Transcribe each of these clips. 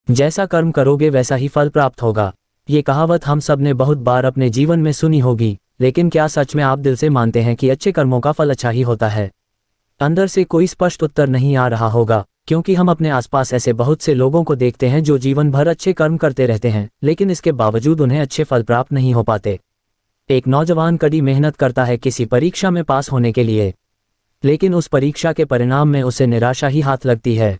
जैसा कर्म करोगे वैसा ही फल प्राप्त होगा। ये कहावत हम सब ने बहुत बार अपने जीवन में सुनी होगी, लेकिन क्या सच में आप दिल से मानते हैं कि अच्छे कर्मों का फल अच्छा ही होता है? अंदर से कोई स्पष्ट उत्तर नहीं आ रहा होगा, क्योंकि हम अपने आसपास ऐसे बहुत से लोगों को देखते हैं जो जीवन भर अच्छे कर्म करते रहते हैं, लेकिन इसके बावजूद उन्हें अच्छे फल प्राप्त नहीं हो पाते। एक नौजवान कड़ी मेहनत करता है किसी परीक्षा में पास होने के लिए, लेकिन उस परीक्षा के परिणाम में उसे निराशा ही हाथ लगती है।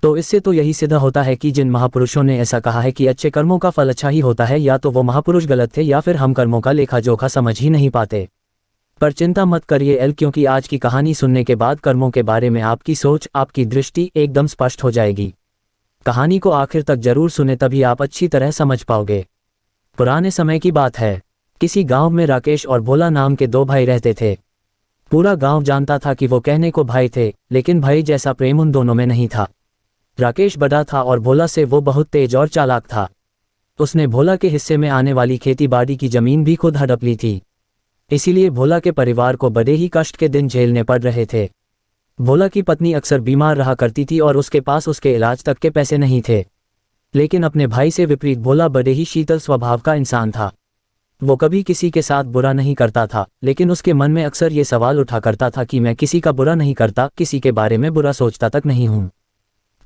तो इससे तो यही सिद्ध होता है कि जिन महापुरुषों ने ऐसा कहा है कि अच्छे कर्मों का फल अच्छा ही होता है, या तो वो महापुरुष गलत थे या फिर हम कर्मों का लेखा जोखा समझ ही नहीं पाते। पर चिंता मत करिए एल, क्योंकि आज की कहानी सुनने के बाद कर्मों के बारे में आपकी सोच, आपकी दृष्टि एकदम स्पष्ट हो जाएगी। कहानी को आखिर तक जरूर सुने, तभी आप अच्छी तरह समझ पाओगे। पुराने समय की बात है। किसी गांव में राकेश और भोला नाम के दो भाई रहते थे। पूरा गांव जानता था कि वो कहने को भाई थे, लेकिन भाई जैसा प्रेम उन दोनों में नहीं था। राकेश बड़ा था और भोला से वो बहुत तेज और चालाक था। उसने भोला के हिस्से में आने वाली खेती बाड़ी की जमीन भी खुद हड़प ली थी। इसीलिए भोला के परिवार को बड़े ही कष्ट के दिन झेलने पड़ रहे थे। भोला की पत्नी अक्सर बीमार रहा करती थी और उसके पास उसके इलाज तक के पैसे नहीं थे। लेकिन अपने भाई से विपरीत भोला बड़े ही शीतल स्वभाव का इंसान था। वो कभी किसी के साथ बुरा नहीं करता था, लेकिन उसके मन में अक्सर ये सवाल उठा करता था कि मैं किसी का बुरा नहीं करता, किसी के बारे में बुरा सोचता तक नहीं हूँ,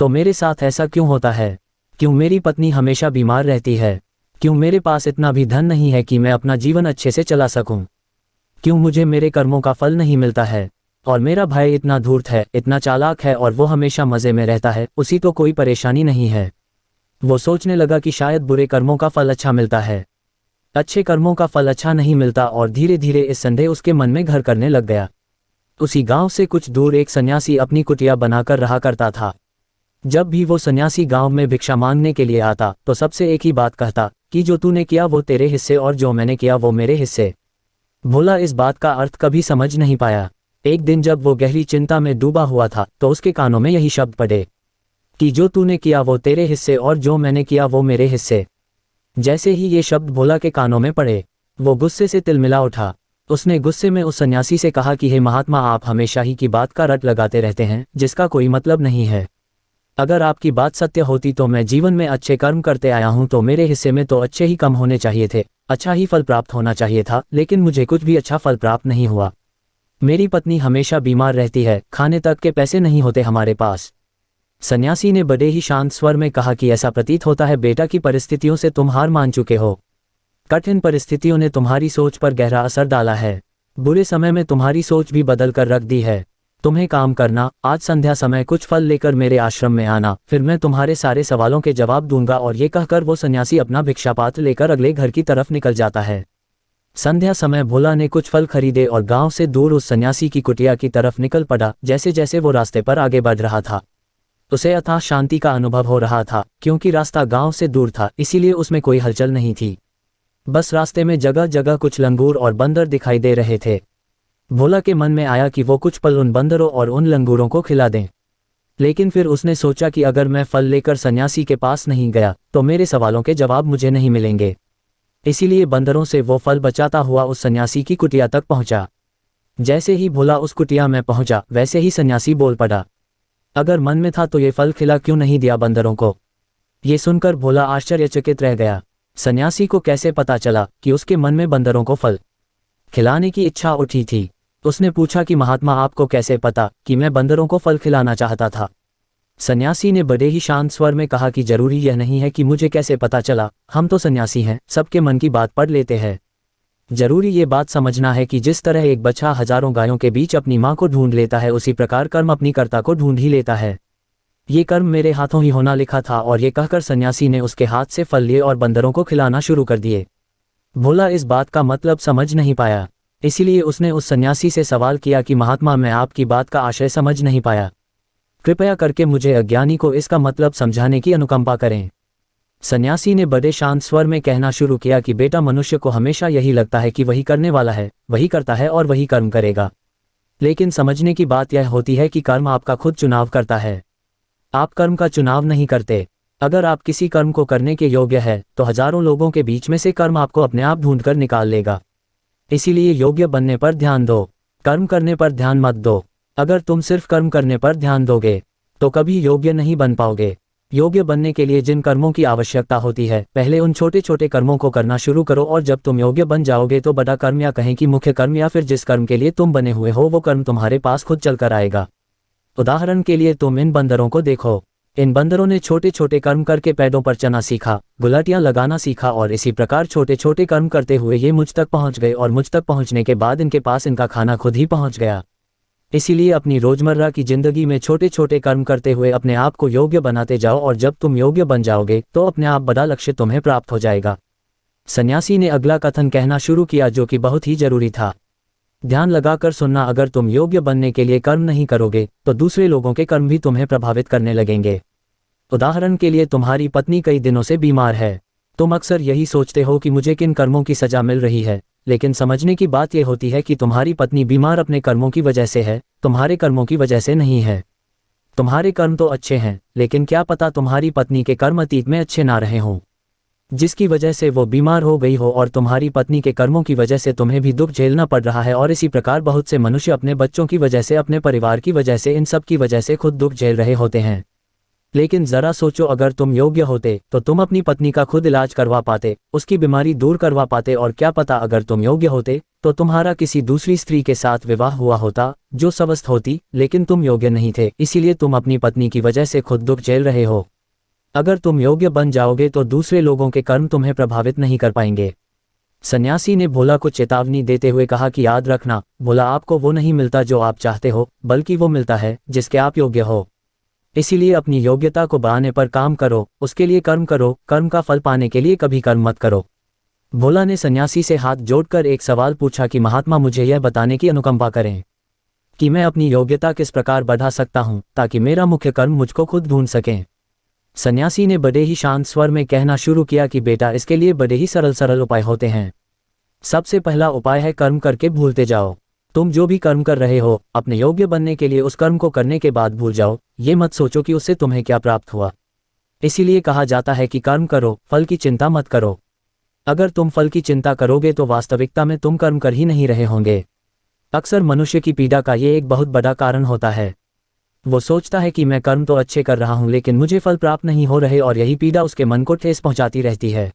तो मेरे साथ ऐसा क्यों होता है? क्यों मेरी पत्नी हमेशा बीमार रहती है? क्यों मेरे पास इतना भी धन नहीं है कि मैं अपना जीवन अच्छे से चला सकूं? क्यों मुझे मेरे कर्मों का फल नहीं मिलता है? और मेरा भाई इतना धूर्त है, इतना चालाक है और वो हमेशा मजे में रहता है, उसी तो कोई परेशानी नहीं है। वो सोचने लगा कि शायद बुरे कर्मों का फल अच्छा मिलता है, अच्छे कर्मों का फल अच्छा नहीं मिलता, और धीरे धीरे इस संदेह उसके मन में घर करने लग गया। उसी गांव से कुछ दूर एक सन्यासी अपनी कुटिया बनाकर रहा करता था। जब भी वो सन्यासी गांव में भिक्षा मांगने के लिए आता तो सबसे एक ही बात कहता कि जो तूने किया वो तेरे हिस्से और जो मैंने किया वो मेरे हिस्से। भोला इस बात का अर्थ कभी समझ नहीं पाया। एक दिन जब वो गहरी चिंता में डूबा हुआ था तो उसके कानों में यही शब्द पड़े कि जो तूने किया वो तेरे हिस्से और जो मैंने किया वो मेरे हिस्से। जैसे ही ये शब्द भोला के कानों में पड़े, वो गुस्से से तिलमिला उठा। उसने गुस्से में उस सन्यासी से कहा कि हे महात्मा, आप हमेशा ही की बात का रट लगाते रहते हैं जिसका कोई मतलब नहीं है। अगर आपकी बात सत्य होती तो मैं जीवन में अच्छे कर्म करते आया हूं, तो मेरे हिस्से में तो अच्छे ही कम होने चाहिए थे, अच्छा ही फल प्राप्त होना चाहिए था, लेकिन मुझे कुछ भी अच्छा फल प्राप्त नहीं हुआ। मेरी पत्नी हमेशा बीमार रहती है, खाने तक के पैसे नहीं होते हमारे पास। सन्यासी ने बड़े ही शांत स्वर में कहा कि ऐसा प्रतीत होता है बेटा की परिस्थितियों से तुम हार मान चुके हो। कठिन परिस्थितियों ने तुम्हारी सोच पर गहरा असर डाला है। बुरे समय में तुम्हारी सोच भी बदल कर रख दी है। तुम्हें काम करना, आज संध्या समय कुछ फल लेकर मेरे आश्रम में आना, फिर मैं तुम्हारे सारे सवालों के जवाब दूंगा। और ये कहकर वो सन्यासी अपना भिक्षा पात्र लेकर अगले घर की तरफ निकल जाता है। संध्या समय भोला ने कुछ फल खरीदे और गांव से दूर उस सन्यासी की कुटिया की तरफ निकल पड़ा। जैसे जैसे वो रास्ते पर आगे बढ़ रहा था, उसे अथाह शांति का अनुभव हो रहा था। क्योंकि रास्ता गांव से दूर था, इसीलिए उसमें कोई हलचल नहीं थी। बस रास्ते में जगह जगह कुछ लंगूर और बंदर दिखाई दे रहे थे। भोला के मन में आया कि वो कुछ पल उन बंदरों और उन लंगूरों को खिला दें। लेकिन फिर उसने सोचा कि अगर मैं फल लेकर सन्यासी के पास नहीं गया तो मेरे सवालों के जवाब मुझे नहीं मिलेंगे। इसीलिए बंदरों से वो फल बचाता हुआ उस सन्यासी की कुटिया तक पहुंचा। जैसे ही भोला उस कुटिया में पहुंचा, वैसे ही सन्यासी बोल पड़ा, अगर मन में था तो ये फल खिला क्यों नहीं दिया बंदरों को? ये सुनकर भोला आश्चर्यचकित रह गया। सन्यासी को कैसे पता चला कि उसके मन में बंदरों को फल खिलाने की इच्छा उठी थी? उसने पूछा कि महात्मा, आपको कैसे पता कि मैं बंदरों को फल खिलाना चाहता था? सन्यासी ने बड़े ही शांत स्वर में कहा कि जरूरी यह नहीं है कि मुझे कैसे पता चला, हम तो सन्यासी हैं, सबके मन की बात पढ़ लेते हैं। जरूरी ये बात समझना है कि जिस तरह एक बछड़ा हजारों गायों के बीच अपनी माँ को ढूंढ लेता है, उसी प्रकार कर्म अपनी कर्ता को ढूंढ ही लेता है। ये कर्म मेरे हाथों ही होना लिखा था। और ये कहकर सन्यासी ने उसके हाथ से फल लिए और बंदरों को खिलाना शुरू कर दिए। भोला इस बात का मतलब समझ नहीं पाया, इसीलिए उसने उस सन्यासी से सवाल किया कि महात्मा, मैं आपकी बात का आशय समझ नहीं पाया, कृपया करके मुझे अज्ञानी को इसका मतलब समझाने की अनुकंपा करें। सन्यासी ने बड़े शांत स्वर में कहना शुरू किया कि बेटा, मनुष्य को हमेशा यही लगता है कि वही करने वाला है, वही करता है और वही कर्म करेगा। लेकिन समझने की बात यह होती है कि कर्म आपका खुद चुनाव करता है, आप कर्म का चुनाव नहीं करते। अगर आप किसी कर्म को करने के योग्य है तो हजारों लोगों के बीच में से कर्म आपको अपने आप ढूंढकर निकाल लेगा। इसीलिए योग्य बनने पर ध्यान दो, कर्म करने पर ध्यान मत दो। अगर तुम सिर्फ कर्म करने पर ध्यान दोगे तो कभी योग्य नहीं बन पाओगे। योग्य बनने के लिए जिन कर्मों की आवश्यकता होती है, पहले उन छोटे छोटे कर्मों को करना शुरू करो, और जब तुम योग्य बन जाओगे तो बड़ा कर्म, या कहें कि मुख्य कर्म, या फिर जिस कर्म के लिए तुम बने हुए हो वो कर्म तुम्हारे पास खुद चलकर आएगा। उदाहरण के लिए तुम इन बंदरों को देखो। इन बंदरों ने छोटे छोटे कर्म करके पेड़ों पर चना सीखा, गुलाटियां लगाना सीखा, और इसी प्रकार छोटे छोटे कर्म करते हुए ये मुझ तक पहुंच गए, और मुझ तक पहुंचने के बाद इनके पास इनका खाना खुद ही पहुंच गया। इसीलिए अपनी रोजमर्रा की जिंदगी में छोटे छोटे कर्म करते हुए अपने आप को योग्य बनाते जाओ, और जब तुम योग्य बन जाओगे तो अपने आप बड़ा लक्ष्य तुम्हें प्राप्त हो जाएगा। सन्यासी ने अगला कथन कहना शुरू किया, जो कि बहुत ही जरूरी था। ध्यान लगाकर सुनना, अगर तुम योग्य बनने के लिए कर्म नहीं करोगे तो दूसरे लोगों के कर्म भी तुम्हें प्रभावित करने लगेंगे। उदाहरण के लिए तुम्हारी पत्नी कई दिनों से बीमार है। तुम अक्सर यही सोचते हो कि मुझे किन कर्मों की सजा मिल रही है, लेकिन समझने की बात यह होती है कि तुम्हारी पत्नी बीमार अपने कर्मों की वजह से है, तुम्हारे कर्मों की वजह से नहीं है। तुम्हारे कर्म तो अच्छे हैं, लेकिन क्या पता तुम्हारी पत्नी के कर्म अतीत में अच्छे ना रहे हों, जिसकी वजह से वो बीमार हो गई हो, और तुम्हारी पत्नी के कर्मों की वजह से तुम्हें भी दुख झेलना पड़ रहा है। और इसी प्रकार बहुत से मनुष्य अपने बच्चों की वजह से, अपने परिवार की वजह से, इन सब की वजह से खुद दुख झेल रहे होते हैं। लेकिन जरा सोचो, अगर तुम योग्य होते तो तुम अपनी पत्नी का खुद इलाज करवा पाते, उसकी बीमारी दूर करवा पाते, और क्या पता अगर तुम योग्य होते तो तुम्हारा किसी दूसरी स्त्री के साथ विवाह हुआ होता जो स्वस्थ होती, लेकिन तुम योग्य नहीं थे, इसीलिए तुम अपनी पत्नी की वजह से खुद दुख झेल रहे हो। अगर तुम योग्य बन जाओगे तो दूसरे लोगों के कर्म तुम्हें प्रभावित नहीं कर पाएंगे। सन्यासी ने भोला को चेतावनी देते हुए कहा कि याद रखना, भोला, आपको वो नहीं मिलता जो आप चाहते हो, बल्कि वो मिलता है जिसके आप योग्य हो। इसीलिए अपनी योग्यता को बढ़ाने पर काम करो, उसके लिए कर्म करो, कर्म का फल पाने के लिए कभी कर्म मत करो। भोला ने सन्यासी से हाथ जोड़कर एक सवाल पूछा कि महात्मा, मुझे यह बताने की अनुकंपा करें कि मैं अपनी योग्यता किस प्रकार बढ़ा सकता हूं, ताकि मेरा मुख्य कर्म मुझको खुद ढूंढ सकें। सन्यासी ने बड़े ही शांत स्वर में कहना शुरू किया कि बेटा, इसके लिए बड़े ही सरल सरल उपाय होते हैं। सबसे पहला उपाय है कर्म करके भूलते जाओ। तुम जो भी कर्म कर रहे हो, अपने योग्य बनने के लिए उस कर्म को करने के बाद भूल जाओ। ये मत सोचो कि उससे तुम्हें क्या प्राप्त हुआ। इसीलिए कहा जाता है कि कर्म करो, फल की चिंता मत करो। अगर तुम फल की चिंता करोगे तो वास्तविकता में तुम कर्म कर ही नहीं रहे होंगे। अक्सर मनुष्य की पीड़ा का ये एक बहुत बड़ा कारण होता है। वो सोचता है कि मैं कर्म तो अच्छे कर रहा हूं, लेकिन मुझे फल प्राप्त नहीं हो रहे, और यही पीड़ा उसके मन को ठेस पहुंचाती रहती है,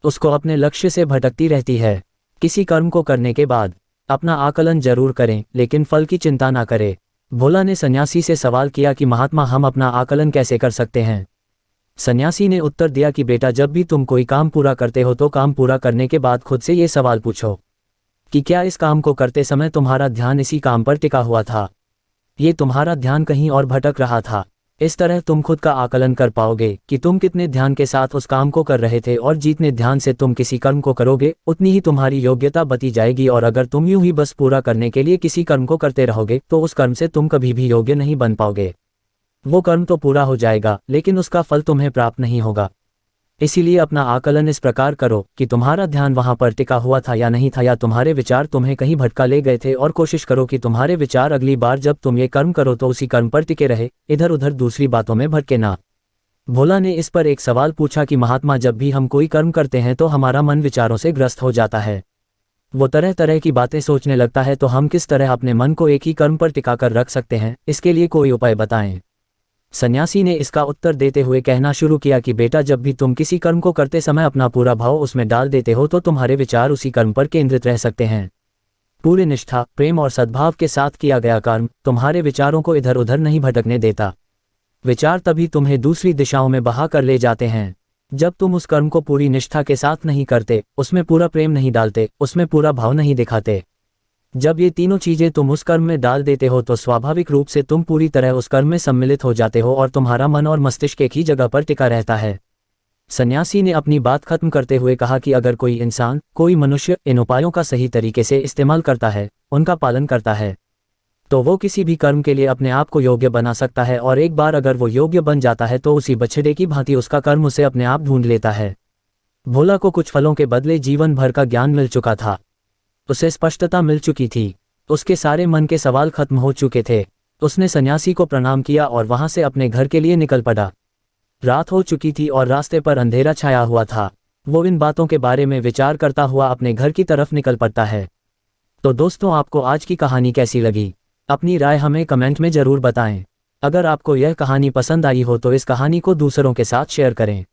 उसको अपने लक्ष्य से भटकती रहती है। किसी कर्म को करने के बाद अपना आकलन जरूर करें, लेकिन फल की चिंता ना करें। भोला ने सन्यासी से सवाल किया कि महात्मा, हम अपना आकलन कैसे कर सकते हैं? सन्यासी ने उत्तर दिया कि बेटा, जब भी तुम कोई काम पूरा करते हो तो काम पूरा करने के बाद खुद से ये सवाल पूछो कि क्या इस काम को करते समय तुम्हारा ध्यान इसी काम पर टिका हुआ था, ये तुम्हारा ध्यान कहीं और भटक रहा था। इस तरह तुम खुद का आकलन कर पाओगे कि तुम कितने ध्यान के साथ उस काम को कर रहे थे, और जितने ध्यान से तुम किसी कर्म को करोगे उतनी ही तुम्हारी योग्यता बढ़ती जाएगी। और अगर तुम यूं ही बस पूरा करने के लिए किसी कर्म को करते रहोगे तो उस कर्म से तुम कभी भी योग्य नहीं बन पाओगे। वो कर्म तो पूरा हो जाएगा, लेकिन उसका फल तुम्हें प्राप्त नहीं होगा। इसीलिए अपना आकलन इस प्रकार करो कि तुम्हारा ध्यान वहां पर टिका हुआ था या नहीं था, या तुम्हारे विचार तुम्हें कहीं भटका ले गए थे, और कोशिश करो कि तुम्हारे विचार अगली बार जब तुम ये कर्म करो तो उसी कर्म पर टिके रहे, इधर उधर दूसरी बातों में भटके ना। भोला ने इस पर एक सवाल पूछा कि महात्मा, जब भी हम कोई कर्म करते हैं तो हमारा मन विचारों से ग्रस्त हो जाता है, वो तरह तरह की बातें सोचने लगता है, तो हम किस तरह अपने मन को एक ही कर्म पर टिका कर रख सकते हैं? इसके लिए कोई उपाय बताएं। सन्यासी ने इसका उत्तर देते हुए कहना शुरू किया कि बेटा, जब भी तुम किसी कर्म को करते समय अपना पूरा भाव उसमें डाल देते हो तो तुम्हारे विचार उसी कर्म पर केंद्रित रह सकते हैं। पूरी निष्ठा, प्रेम और सद्भाव के साथ किया गया कर्म तुम्हारे विचारों को इधर उधर नहीं भटकने देता। विचार तभी तुम्हें दूसरी दिशाओं में बहा कर ले जाते हैं जब तुम उस कर्म को पूरी निष्ठा के साथ नहीं करते, उसमें पूरा प्रेम नहीं डालते, उसमें पूरा भाव नहीं दिखाते। जब ये तीनों चीजें तुम उस कर्म में डाल देते हो तो स्वाभाविक रूप से तुम पूरी तरह उस कर्म में सम्मिलित हो जाते हो और तुम्हारा मन और मस्तिष्क एक ही जगह पर टिका रहता है। सन्यासी ने अपनी बात खत्म करते हुए कहा कि अगर कोई इंसान, कोई मनुष्य इन उपायों का सही तरीके से इस्तेमाल करता है, उनका पालन करता है, तो वो किसी भी कर्म के लिए अपने आप को योग्य बना सकता है। और एक बार अगर वो योग्य बन जाता है तो उसी बछड़े की भांति उसका कर्म उसे अपने आप ढूंढ लेता है। भोला को कुछ फलों के बदले जीवन भर का ज्ञान मिल चुका था, उसे स्पष्टता मिल चुकी थी, उसके सारे मन के सवाल खत्म हो चुके थे। उसने सन्यासी को प्रणाम किया और वहां से अपने घर के लिए निकल पड़ा। रात हो चुकी थी और रास्ते पर अंधेरा छाया हुआ था। वो इन बातों के बारे में विचार करता हुआ अपने घर की तरफ निकल पड़ता है। तो दोस्तों, आपको आज की कहानी कैसी लगी? अपनी राय हमें कमेंट में जरूर बताएं। अगर आपको यह कहानी पसंद आई हो तो इस कहानी को दूसरों के साथ शेयर करें।